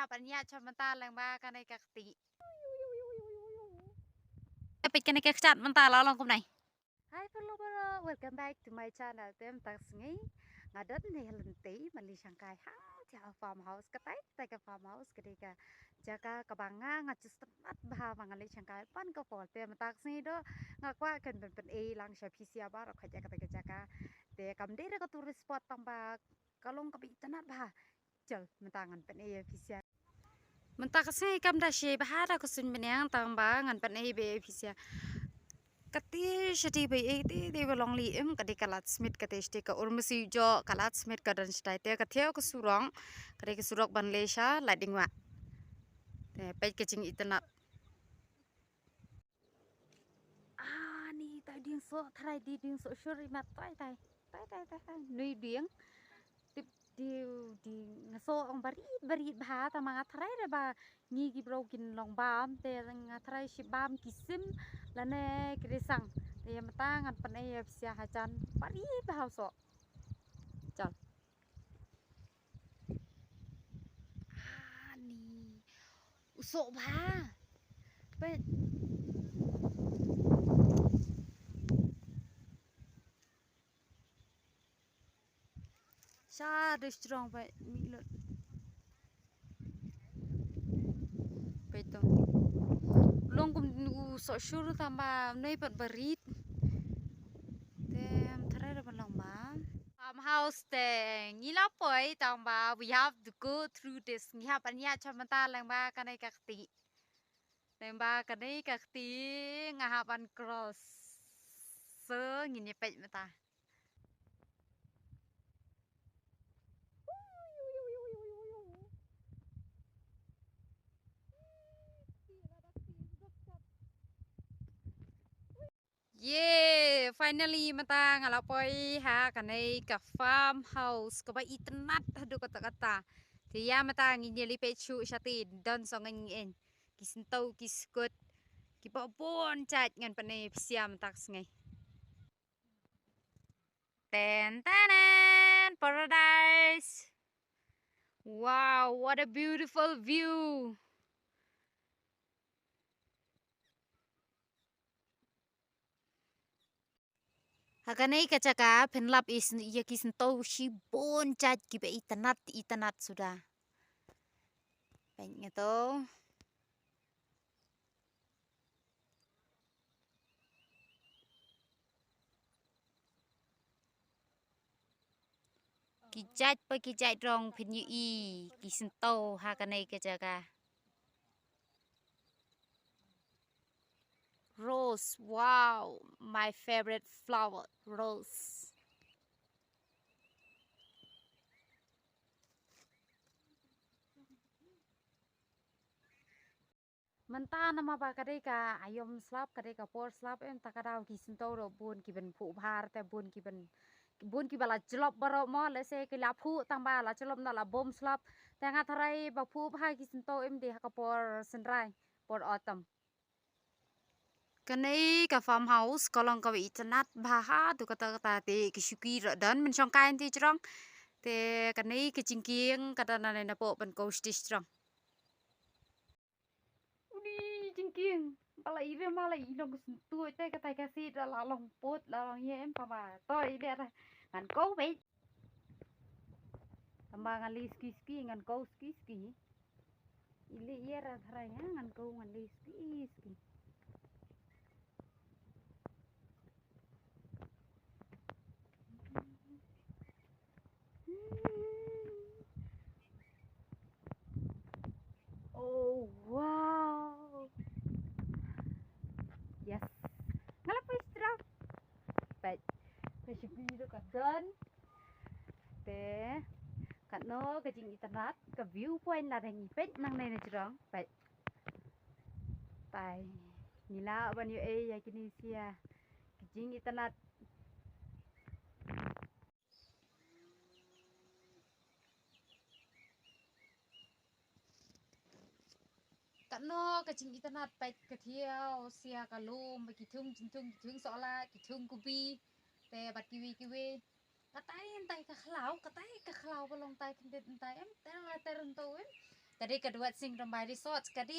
hap an ya chamanta lang ba kanay kakti. Epic kanay kakchat manta lalong kum nay. Hi follower, welcome back to my channel. Tem tak sengi ngadat ni helenti mali sangkai hang tia farmhouse katai tai ka farmhouse ketika jaga kabanga ngajus tempat bah mangali sangkai pan ka pol tem tak sengi do ngakwa kan pen e lang sha pisia bar ka jaga ka jaga te kam de ka turis spot tamba kalong ka bi tanat bah jal mentangan pen e pisia mentak sengi kam da she bah da ko sun menyang tamba ngan pen e be pisia kati shati bai eti de balong li em kadi kalat smith kati ste ka urmasi jo kalat smith ka dan stai te ka theo ka surong kadi ka surok ban lesha lading wa te pe ke ching itana ni tai ding so thrai di ding so shuri mat tai nui ding tip di ngaso ong bari bha ta ma thrai re ba ngi gi bro kin long bam te ngathrai shi bam kisim lane krisang te matangan panay sia hajan pari bahauso chal ni usok ba pe sa restaurant pa milot peto long kum usok shuru tamba nei pat barit tem thare ra balong ba farmhouse te ngila poi tamba we have to go through this ngiha panya chamata lang ba kanai kakti tamba kanai kakti ngahapan cross se ngini pej mata yeah, finally mata ngalapoi ha kanai ka farmhouse ka ba itnat hadu kata-kata. Thì ya mata ngi li pechu shati don so ngin kisintau kiskut ki ba bon chat ngan pane siam tak ngai. Ten ten paradise. Wow, what a beautiful view. Hakanai kacaka penlap is ya kisintau shi bon chat ki ba itanat sudah. Banyak tu. Kijat rong penyu kisintau hakanai kacaka. Rose, wow, my favorite flower, rose. Mentah nama ba kadeka ayom slap kadeka por slap em takadau kisintau ro bun ki ben phu bhar te bun ki bala jlop baro mo le se ki la phu tamba la jlop na la bom slap te nga tharai ba phu bha kisintau em de ka por senrai por autumn kanai ka farmhouse kolong ka itnat bha tu kata te kisuki ro dan men song kain ti trong te kanai ke jingking kata na na po ben ko stis trong udi jingking pala ire mala ilong sentuh te kata kasi la long pot la long ye em pa ba toi de ngan ko be tamba ngali ski ngan ko ski ili ye ra tharanya ngan ko ngali ski oh wow yes ngala istra pet kasipi do kadan te katno kajing internet ka viewpoint la dang pet nang nei na jrong pet tai nila ban yo e ya kini sia kajing internet katno kajing internet pet kathiao sia kalum ki thung so la ki thung kubi te bat kiwi katai entai ka khlau balong tai kindet entai em te la terento em tadi kedua sing Rambai Resort tadi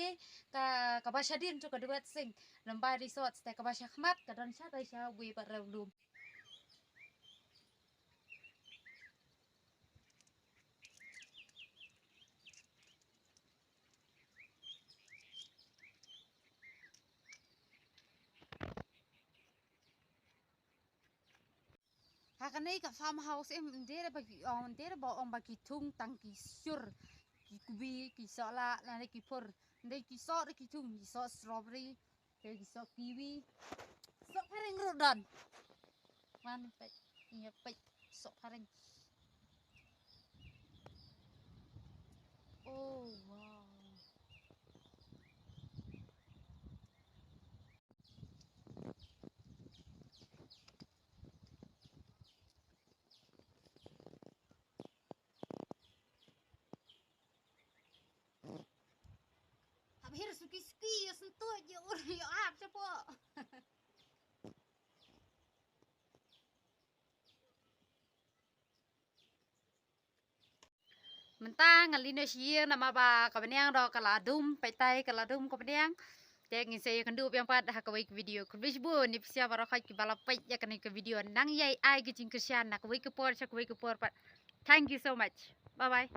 ka Basyadin tu kedua sing Rambai Resort tadi ka Basyahmat kadang syada sya we barulum Hakanay ka farmhouse em ndere bagi on ndere ba on bagi tung tangki sur ki kubi ki sola la ki pur ndai ki so ki tung ki so strawberry ki so kiwi so pareng rodan man pe nya pe so pareng oh wow habis suki ski ya sentuh je orang ya ap siapa mentang alina siang nama ba kabanyang do kaladum petai kaladum kabanyang Tek ni saya kendu yang pada hak kawai video kubis bu ni psia barokai ki bala pai ya kan ke video nang yai ai ki jing kersian nak kawai ke por sa kawai ke por pat thank you so much bye bye